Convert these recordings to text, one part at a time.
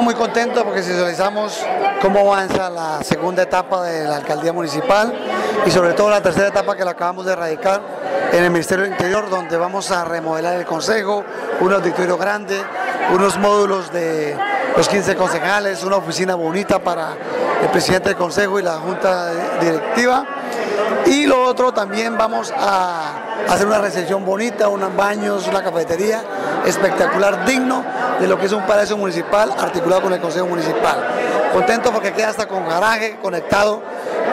muy contentos porque visualizamos cómo avanza la segunda etapa de la alcaldía municipal y sobre todo la tercera etapa que la acabamos de erradicar en el Ministerio del Interior, donde vamos a remodelar el consejo, un auditorio grande, unos módulos de los 15 concejales, una oficina bonita para el presidente del consejo y la junta directiva. Y lo otro, también vamos a hacer una recepción bonita, unos baños, una cafetería espectacular, digno de lo que es un palacio municipal articulado con el consejo municipal. Contento porque queda hasta con garaje conectado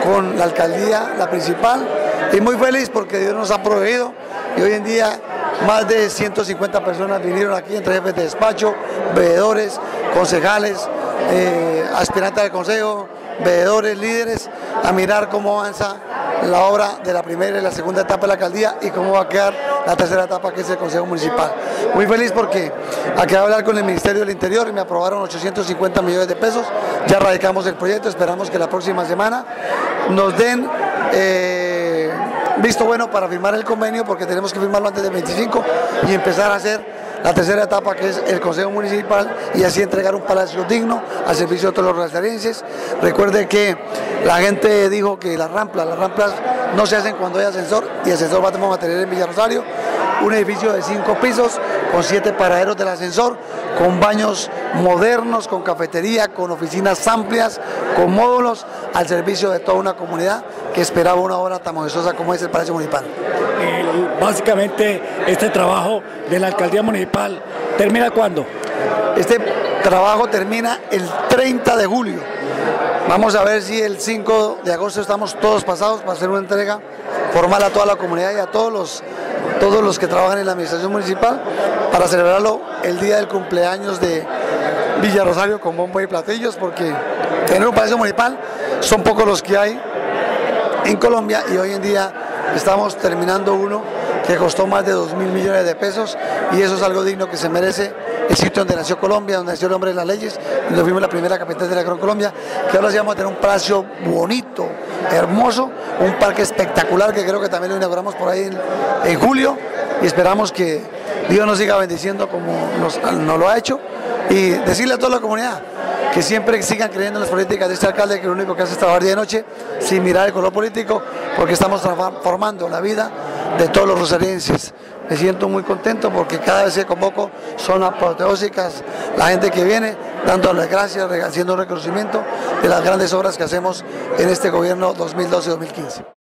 con la alcaldía, la principal, y muy feliz porque Dios nos ha proveído y hoy en día más de 150 personas vinieron aquí, entre jefes de despacho, veedores, concejales, aspirantes del consejo, veedores, líderes, a mirar cómo avanza la obra de la primera y la segunda etapa de la alcaldía y cómo va a quedar la tercera etapa, que es el consejo municipal. Muy feliz porque acabé de hablar con el Ministerio del Interior y me aprobaron 850 millones de pesos, ya radicamos el proyecto, esperamos que la próxima semana nos den visto bueno para firmar el convenio, porque tenemos que firmarlo antes del 25 y empezar a hacer la tercera etapa, que es el consejo municipal, y así entregar un palacio digno al servicio de todos los rosarienses. Recuerde que la gente dijo que las ramplas no se hacen cuando hay ascensor, y ascensor vamos a tener en Villa Rosario, un edificio de 5 pisos, con 7 paraderos del ascensor, con baños modernos, con cafetería, con oficinas amplias, con módulos al servicio de toda una comunidad que esperaba una obra tan majestuosa como es el Palacio Municipal. Básicamente, este trabajo de la alcaldía municipal, ¿termina cuándo? Este trabajo termina el 30 de julio. Vamos a ver si el 5 de agosto estamos todos pasados para hacer una entrega formal a toda la comunidad y a todos los que trabajan en la administración municipal, para celebrarlo el día del cumpleaños de Villa Rosario con bombo y platillos, porque tener un palacio municipal son pocos los que hay en Colombia y hoy en día estamos terminando uno que costó más de 2.000 millones de pesos, y eso es algo digno que se merece el sitio donde nació Colombia, donde nació el hombre de las leyes, donde fuimos la primera capital de la Gran Colombia, que ahora sí vamos a tener un palacio bonito, hermoso, un parque espectacular que creo que también lo inauguramos por ahí en julio, y esperamos que Dios nos siga bendiciendo como nos lo ha hecho, y decirle a toda la comunidad que siempre sigan creyendo en las políticas de este alcalde, que lo único que hace es trabajar día y noche sin mirar el color político, porque estamos transformando la vida de todos los rosarienses. Me siento muy contento porque cada vez que convoco son apoteósicas la gente que viene, dándoles gracias, haciendo un reconocimiento de las grandes obras que hacemos en este gobierno 2012-2015.